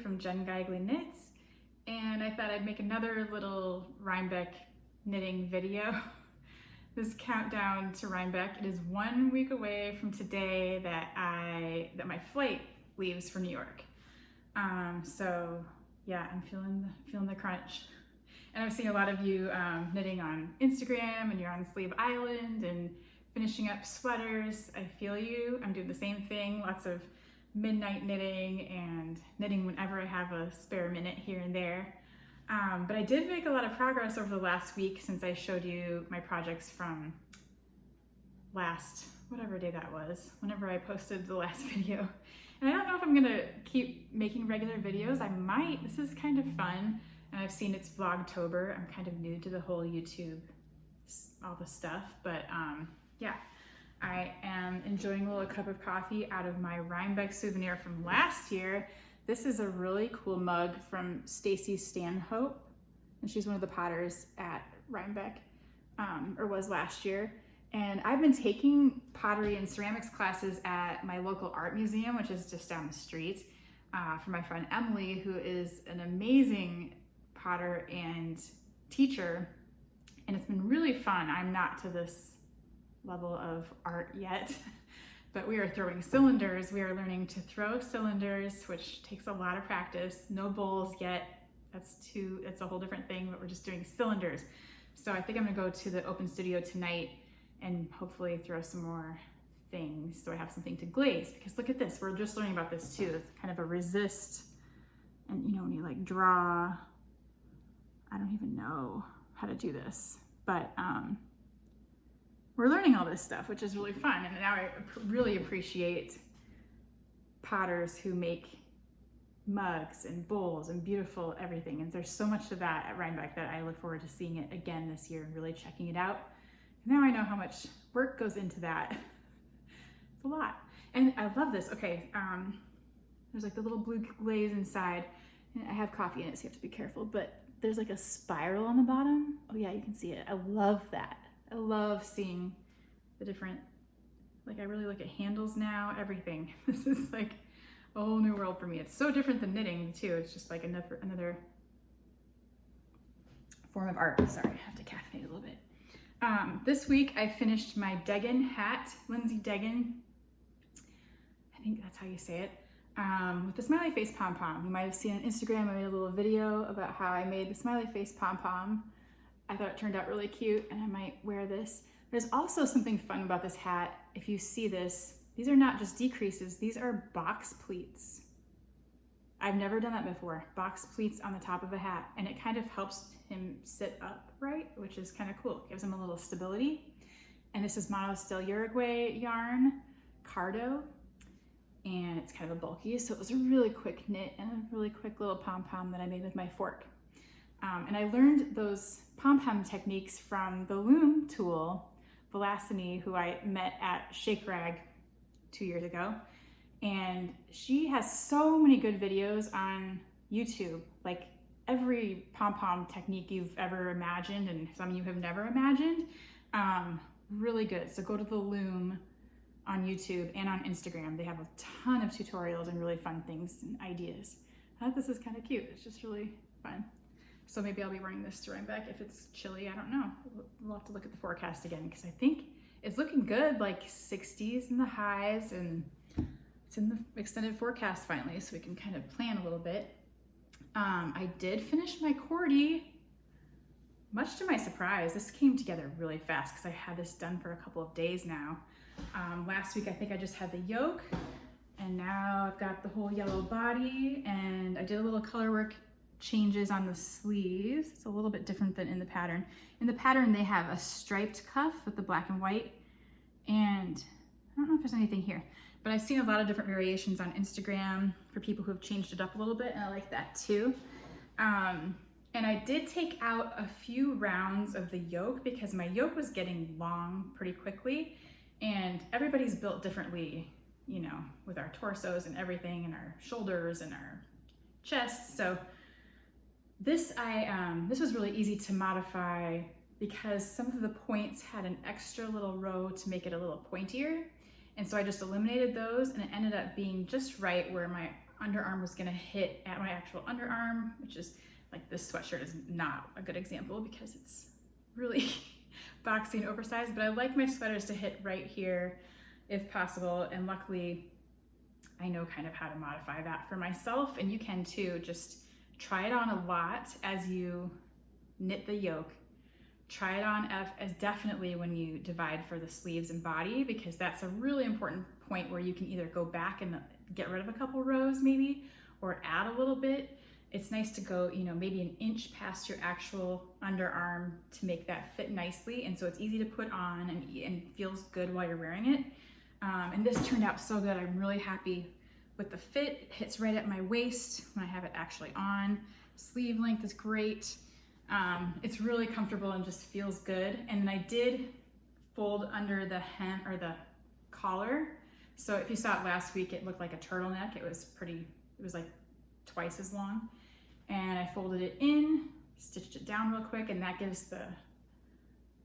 from Geigley Knits, and I thought I'd make another little Rhinebeck knitting video. This countdown to Rhinebeck, it is 1 week away from today that my flight leaves for New York. So yeah, I'm feeling the crunch. And I've seen a lot of you knitting on Instagram, and you're on Slave Island and finishing up sweaters. I feel you. I'm doing the same thing, lots of midnight knitting and knitting whenever I have a spare minute here and there. But I did make a lot of progress over the last week since I showed you my projects from last, whatever day that was, whenever I posted the last video. And I don't know if I'm gonna keep making regular videos. I might. This is kind of fun. And I've seen it's Vlogtober. I'm kind of new to the whole YouTube, all the stuff. But yeah, I am enjoying a little cup of coffee out of my Rhinebeck souvenir from last year. This is a really cool mug from Stacey Standhope, and she's one of the potters at Rhinebeck, or was last year. And I've been taking pottery and ceramics classes at my local art museum, which is just down the street, from my friend Emily, who is an amazing potter and teacher, and it's been really fun. I'm not to this level of art yet, but we are throwing cylinders. We are learning to throw cylinders, which takes a lot of practice. No bowls yet. It's a whole different thing, but we're just doing cylinders. So I think I'm gonna go to the open studio tonight and hopefully throw some more things so I have something to glaze, because look at this. We're just learning about this too. It's kind of a resist, and you know, when you like draw, I don't even know how to do this, but we're learning all this stuff, which is really fun. And now I really appreciate potters who make mugs and bowls and beautiful everything. And there's so much of that at Rhinebeck that I look forward to seeing it again this year and really checking it out. Now I know how much work goes into that. It's a lot. And I love this. Okay, there's like the little blue glaze inside, and I have coffee in it, so you have to be careful, but there's like a spiral on the bottom. Oh yeah, you can see it. I love that. I love seeing the different, like I really look at handles now, everything. This is like a whole new world for me. It's so different than knitting too. It's just like another form of art. Sorry, I have to caffeinate a little bit. This week I finished my Degen hat, Lindsay Degen. I think that's how you say it. With the smiley face pom-pom. You might have seen on Instagram, I made a little video about how I made the smiley face pom-pom. I thought it turned out really cute, and I might wear this. There's also something fun about this hat. If you see this, these are not just decreases, these are box pleats. I've never done that before. Box pleats on the top of a hat, and it kind of helps him sit upright, which is kind of cool. It gives him a little stability. And this is Manos del Uruguay yarn, Cardo, and it's kind of a bulky, so it was a really quick knit and a really quick little pom-pom that I made with my fork. And I learned those pom-pom techniques from the loom tool, Velasini, who I met at Shake Rag 2 years ago. And she has so many good videos on YouTube, like every pom-pom technique you've ever imagined and some you have never imagined. Really good. So go to the loom on YouTube and on Instagram. They have a ton of tutorials and really fun things and ideas. I thought this is kind of cute. It's just really fun. So maybe I'll be wearing this to Rhinebeck if it's chilly. I don't know. We'll have to look at the forecast again, because I think it's looking good, like 60s in the highs, and it's in the extended forecast finally, so we can kind of plan a little bit. I did finish my Cordy, much to my surprise. This came together really fast because I had this done for a couple of days now. Last week I think I just had the yoke, and now I've got the whole yellow body, and I did a little color work changes on the sleeves. It's a little bit different than in the pattern. In the pattern they have a striped cuff with the black and white, and I don't know if there's anything here, but I've seen a lot of different variations on Instagram for people who have changed it up a little bit, and I like that too. And I did take out a few rounds of the yoke because my yoke was getting long pretty quickly, and everybody's built differently, you know, with our torsos and everything, and our shoulders and our chests. So this was really easy to modify because some of the points had an extra little row to make it a little pointier. And so I just eliminated those, and it ended up being just right where my underarm was gonna hit at my actual underarm, which is like this sweatshirt is not a good example because it's really boxy and oversized, but I like my sweaters to hit right here if possible. And luckily I know kind of how to modify that for myself, and you can too. Just try it on a lot as you knit the yoke. Try it on as definitely when you divide for the sleeves and body, because that's a really important point where you can either go back and get rid of a couple rows maybe, or add a little bit. It's nice to go, you know, maybe an inch past your actual underarm to make that fit nicely. And so it's easy to put on and feels good while you're wearing it. And this turned out so good. I'm really happy with the fit. It hits right at my waist when I have it actually on. Sleeve length is great. It's really comfortable and just feels good. And then I did fold under the hem or the collar. So if you saw it last week, it looked like a turtleneck. It was like twice as long. And I folded it in, stitched it down real quick, and that gives the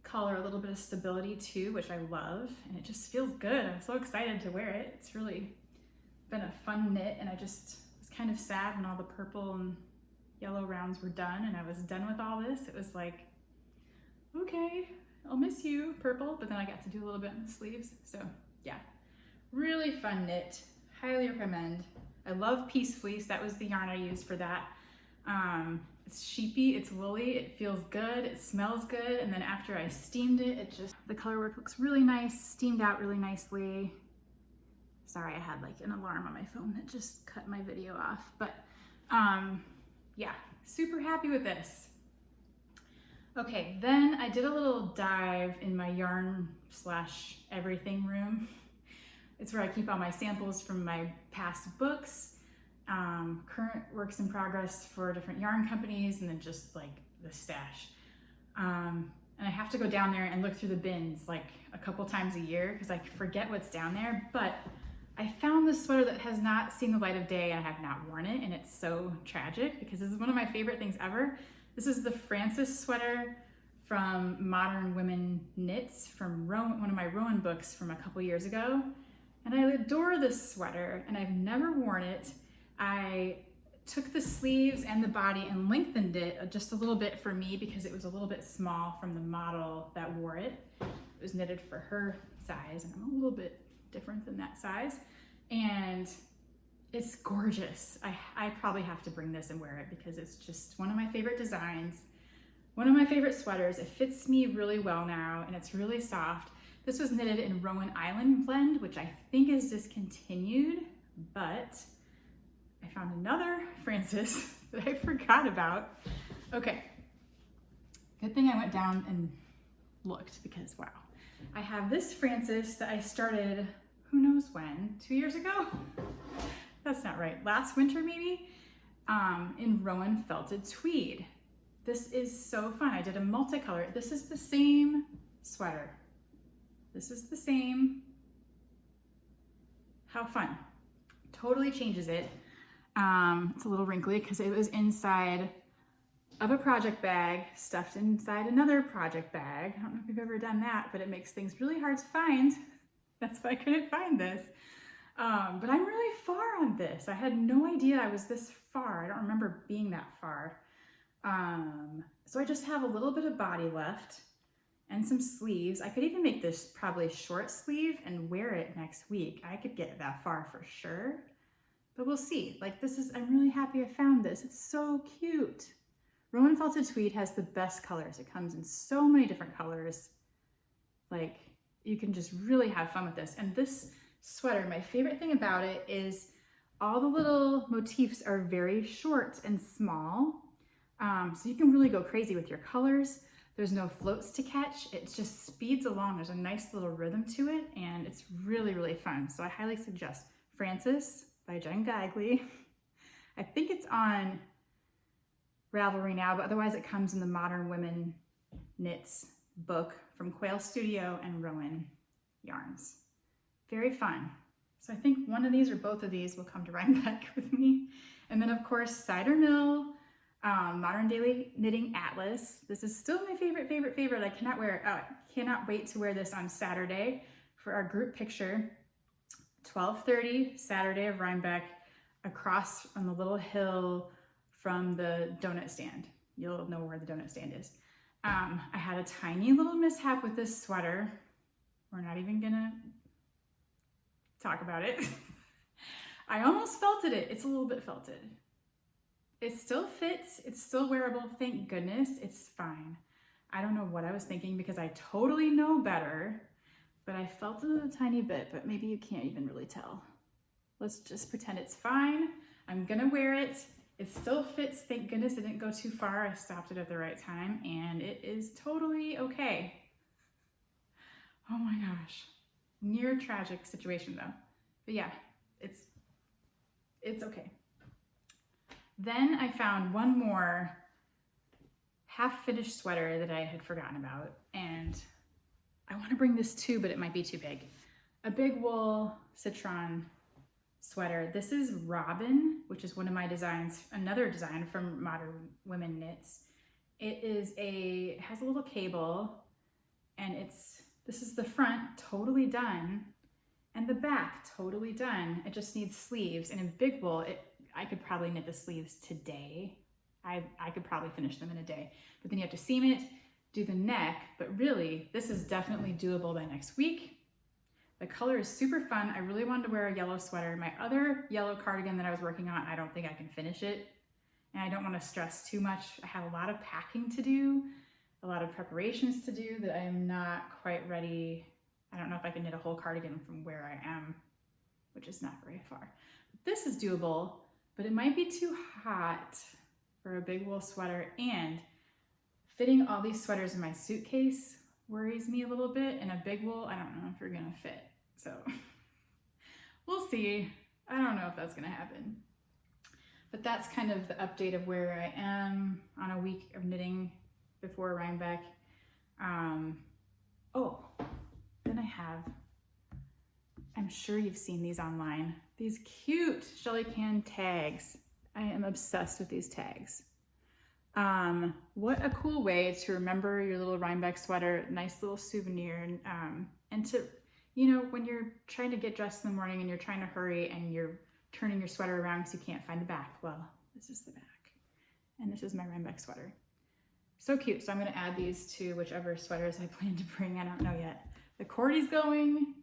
collar a little bit of stability too, which I love. And it just feels good. I'm so excited to wear it. It's really been a fun knit, and I just was kind of sad when all the purple and yellow rounds were done and I was done with all this. It was like, okay, I'll miss you, purple, but then I got to do a little bit in the sleeves. So yeah, really fun knit, highly recommend. I love Peace Fleece. That was the yarn I used for that. It's sheepy, it's woolly, it feels good, it smells good, and then after I steamed it, the color work looks really nice, steamed out really nicely. Sorry, I had like an alarm on my phone that just cut my video off, but yeah, super happy with this. Okay, then I did a little dive in my yarn / everything room. It's where I keep all my samples from my past books, current works in progress for different yarn companies, and then just like the stash. And I have to go down there and look through the bins like a couple times a year because I forget what's down there, but I found this sweater that has not seen the light of day and I have not worn it, and it's so tragic because this is one of my favorite things ever. This is the Frances sweater from Modern Women Knits from one of my Rowan books from a couple years ago. And I adore this sweater and I've never worn it. I took the sleeves and the body and lengthened it just a little bit for me because it was a little bit small from the model that wore it. It was knitted for her size and I'm a little bit different than that size. And it's gorgeous. I probably have to bring this and wear it because it's just one of my favorite designs, one of my favorite sweaters. It fits me really well now and it's really soft. This was knitted in Rowan Island blend, which I think is discontinued, but I found another Frances that I forgot about. Okay, good thing I went down and looked because wow. I have this Frances that I started, who knows when, 2 years ago? That's not right, last winter maybe, in Rowan Felted Tweed. This is so fun. I did a multicolor. This is the same sweater. This is the same. How fun. Totally changes it. It's a little wrinkly because it was inside of a project bag, stuffed inside another project bag. I don't know if you've ever done that, but it makes things really hard to find. That's why I couldn't find this. But I'm really far on this. I had no idea I was this far. I don't remember being that far. So I just have a little bit of body left and some sleeves. I could even make this probably short sleeve and wear it next week. I could get that far for sure, but we'll see. Like I'm really happy I found this. It's so cute. Rowan Felted Tweed has the best colors. It comes in so many different colors. Like you can just really have fun with this. And this sweater, my favorite thing about it is all the little motifs are very short and small. So you can really go crazy with your colors. There's no floats to catch. It just speeds along. There's a nice little rhythm to it and it's really, really fun. So I highly suggest Frances by Jen Geigley. I think it's on Ravelry now, but otherwise it comes in the Modern Women Knits book from Quail Studio and Rowan Yarns. Very fun. So I think one of these or both of these will come to Rhinebeck with me. And then of course, Cider Mill Modern Daily Knitting Atlas. This is still my favorite. I cannot wait to wear this on Saturday for our group picture. 12:30 Saturday of Rhinebeck. across on the little hill from the donut stand. You'll know where the donut stand is. I had a tiny little mishap with this sweater. We're not even gonna talk about it. I almost felted it. It's a little bit felted. It still fits. It's still wearable. Thank goodness. It's fine. I don't know what I was thinking because I totally know better, but I felt it a tiny bit, but maybe you can't even really tell. Let's just pretend it's fine. I'm gonna wear it. It still fits. Thank goodness it didn't go too far. I stopped it at the right time and it is totally okay. Oh my gosh. Near tragic situation though. But yeah, it's okay. Then I found one more half-finished sweater that I had forgotten about, and I want to bring this too, but it might be too big. A big wool citron sweater. This is Robyn, which is one of my designs, another design from Modern Women Knits. It has a little cable, and this is the front, totally done, and the back, totally done. It just needs sleeves, and in big wool, I could probably knit the sleeves today. I could probably finish them in a day, but then you have to seam it, do the neck, but really, this is definitely doable by next week. The color is super fun. I really wanted to wear a yellow sweater. My other yellow cardigan that I was working on, I don't think I can finish it, and I don't want to stress too much. I have a lot of packing to do, a lot of preparations to do that I am not quite ready. I don't know if I can knit a whole cardigan from where I am, which is not very far. This is doable, but it might be too hot for a big wool sweater, and fitting all these sweaters in my suitcase worries me a little bit. And a big wool, I don't know if you're gonna fit. So we'll see. I don't know if that's gonna happen. But that's kind of the update of where I am on a week of knitting before Rhinebeck. Then I have, I'm sure you've seen these online, these cute Shelly Can Tags. I am obsessed with these tags. What a cool way to remember your little Rhinebeck sweater, nice little souvenir, and to, when you're trying to get dressed in the morning and you're trying to hurry and you're turning your sweater around because you can't find the back. Well, this is the back, and this is my Rhinebeck sweater. So cute. So I'm gonna add these to whichever sweaters I plan to bring. I don't know yet. The Cordy's going,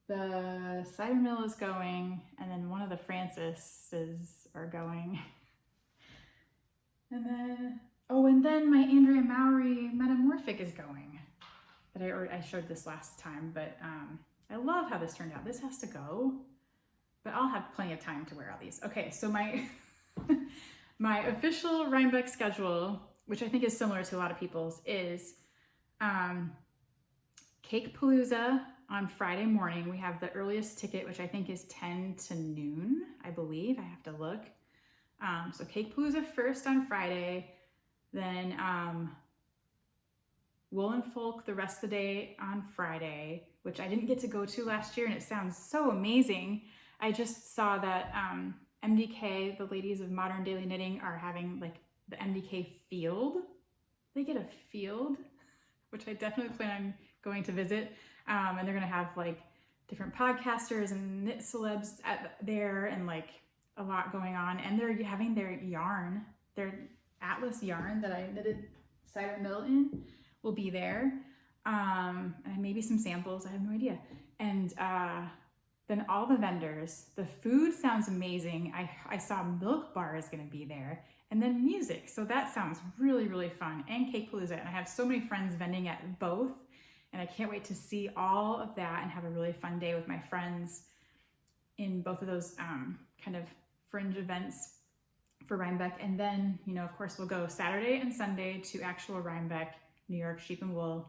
the Cider Mill is going, and then one of the Francises are going. And then my Andrea Mowry Metamorphic is going. That I showed this last time, but I love how this turned out. This has to go, but I'll have plenty of time to wear all these. Okay, so my my official Rhinebeck schedule, which I think is similar to a lot of people's, is Cake Palooza on Friday morning. We have the earliest ticket, which I think is 10 to noon, I believe. I have to look. So Cake Palooza first on Friday, then Wool and Folk the rest of the day on Friday, which I didn't get to go to last year, and it sounds so amazing. I just saw that MDK, the ladies of Modern Daily Knitting, are having like the MDK Field. They get a field, which I definitely plan on going to visit. And they're gonna have like different podcasters and knit celebs there, and like a lot going on. And they're having their yarn, their Atlas yarn that I knitted Cider Mill in will be there. And maybe some samples, I have no idea. And then all the vendors, the food sounds amazing. I saw Milk Bar is gonna be there, and then music. So that sounds really, really fun. And Cake Palooza. And I have so many friends vending at both. And I can't wait to see all of that and have a really fun day with my friends in both of those kind of fringe events for Rhinebeck. And then, of course, we'll go Saturday and Sunday to actual Rhinebeck, New York Sheep and Wool.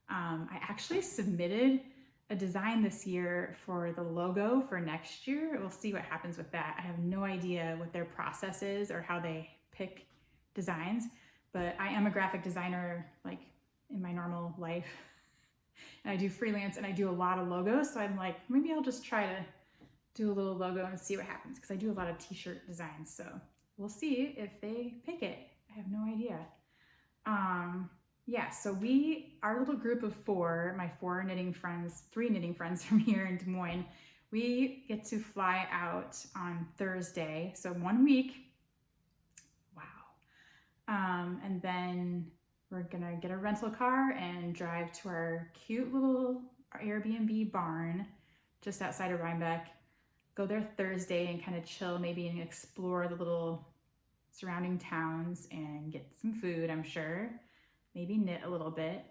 I actually submitted a design this year for the logo for next year. We'll see what happens with that. I have no idea what their process is or how they pick designs, but I am a graphic designer, like in my normal life. And I do freelance and I do a lot of logos. So I'm like, maybe I'll just try to do a little logo and see what happens, because I do a lot of t-shirt designs. So we'll see if they pick it. I have no idea. Yeah, so our little group of four, my three knitting friends from here in Des Moines, We get to fly out on Thursday, so 1 week. Wow. And then we're gonna get a rental car and drive to our cute little Airbnb barn just outside of Rhinebeck. Go there Thursday and kind of chill maybe and explore the little surrounding towns and get some food, I'm sure. Maybe knit a little bit.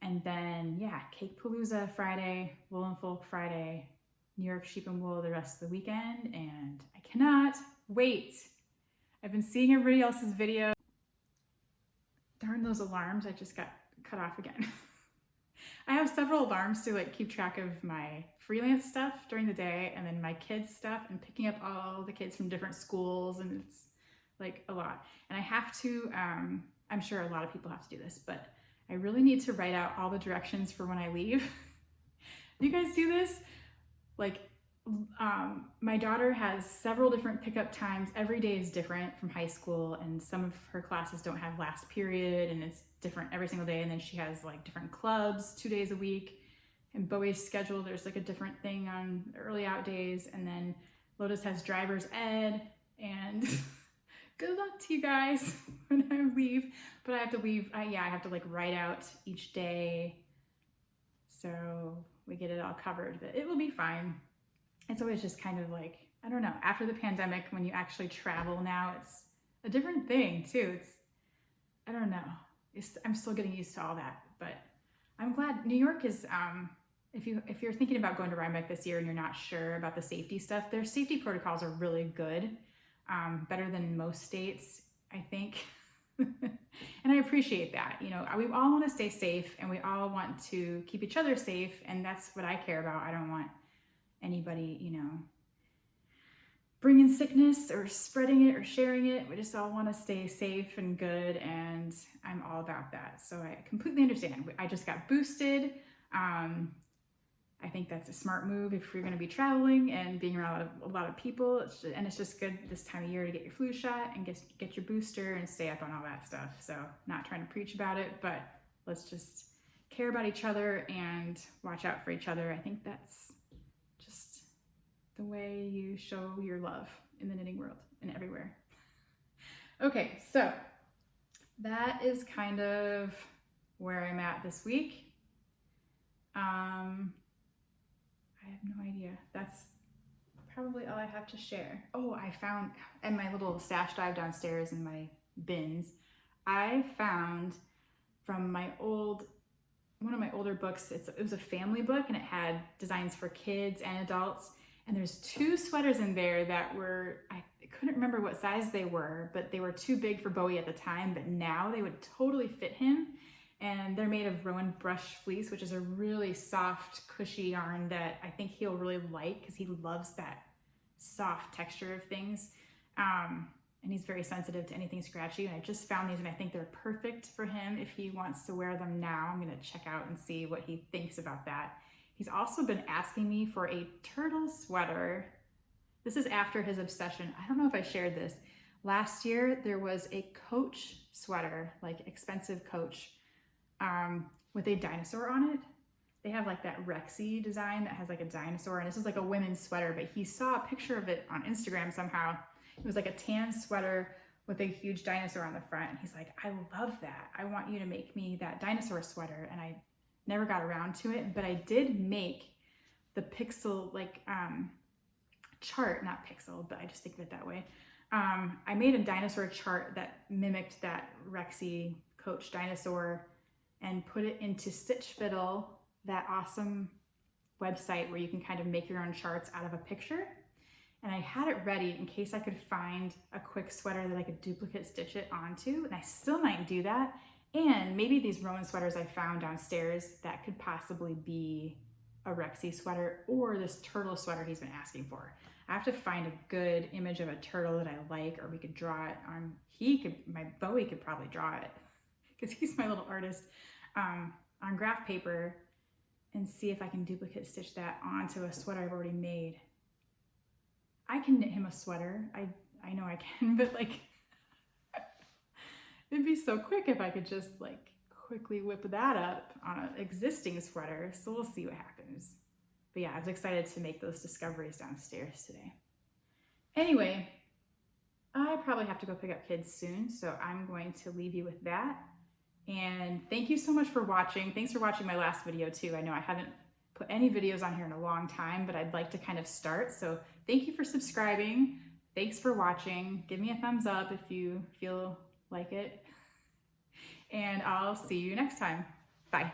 And then, yeah, Cake Palooza Friday, Wool and Folk Friday, New York Sheep and Wool the rest of the weekend. And I cannot wait. I've been seeing everybody else's video. Darn those alarms, I just got cut off again. I have several alarms to like keep track of my freelance stuff during the day and then my kids' stuff and picking up all the kids from different schools, and it's like a lot. And I have to, I'm sure a lot of people have to do this, but I really need to write out all the directions for when I leave. Do you guys do this? Like, my daughter has several different pickup times. Every day is different from high school, and some of her classes don't have last period, and it's different every single day. And then she has like different clubs 2 days a week. And Bowie's schedule, there's like a different thing on early out days. And then Lotus has driver's ed, and good luck to you guys when I leave. But I have to leave, I have to like write out each day so we get it all covered, but it will be fine. It's always just kind of like, I don't know, after the pandemic, when you actually travel now, it's a different thing too. It's, I don't know, I'm still getting used to all that, but I'm glad. New York is, if you're thinking about going to Rhinebeck this year and you're not sure about the safety stuff, their safety protocols are really good, better than most states, I think. And I appreciate that. You know, we all want to stay safe and we all want to keep each other safe, and that's what I care about. I don't want anybody, you know, bringing sickness or spreading it or sharing it. We just all want to stay safe and good, and I'm all about that. So I completely understand. I just got boosted. I think that's a smart move if you're going to be traveling and being around a lot of people. It's just good this time of year to get your flu shot and get your booster and stay up on all that stuff. So not trying to preach about it, but let's just care about each other and watch out for each other. I think that's just the way you show your love in the knitting world and everywhere. Okay, so that is kind of where I'm at this week. I have no idea. That's probably all I have to share. Oh, I found in my little stash dive downstairs in my bins, I found from one of my older books, it was a family book and it had designs for kids and adults. And there's 2 sweaters in there that were, I couldn't remember what size they were, but they were too big for Bowie at the time, but now they would totally fit him. And they're made of Rowan brush fleece, which is a really soft, cushy yarn that I think he'll really like because he loves that soft texture of things. And he's very sensitive to anything scratchy. And I just found these and I think they're perfect for him if he wants to wear them now. I'm gonna check out and see what he thinks about that. He's also been asking me for a turtle sweater. This is after his obsession. I don't know if I shared this. Last year, there was a Coach sweater, like expensive Coach, with a dinosaur on it. They have like that Rexy design that has like a dinosaur, and this is like a women's sweater, but he saw a picture of it on Instagram somehow. It was like a tan sweater with a huge dinosaur on the front. And he's like, I love that. I want you to make me that dinosaur sweater. And I never got around to it, but I did make the pixel, like chart, not pixel, but I just think of it that way. I made a dinosaur chart that mimicked that Rexy Coach dinosaur and put it into Stitch Fiddle, that awesome website where you can kind of make your own charts out of a picture. And I had it ready in case I could find a quick sweater that I could duplicate stitch it onto, and I still might do that. And maybe these Rowan sweaters I found downstairs, that could possibly be a Rexy sweater or this turtle sweater he's been asking for. I have to find a good image of a turtle that I like, or we could draw it on, my Bowie could probably draw it because he's my little artist, on graph paper, and see if I can duplicate stitch that onto a sweater I've already made. I can knit him a sweater. I know I can, but like, it'd be so quick if I could just like quickly whip that up on an existing sweater. So we'll see what happens. But yeah, I was excited to make those discoveries downstairs today. Anyway, I probably have to go pick up kids soon, so I'm going to leave you with that. And thank you so much for watching. Thanks for watching my last video too. I know I haven't put any videos on here in a long time, but I'd like to kind of start. So thank you for subscribing. Thanks for watching. Give me a thumbs up if you feel like it. And I'll see you next time. Bye.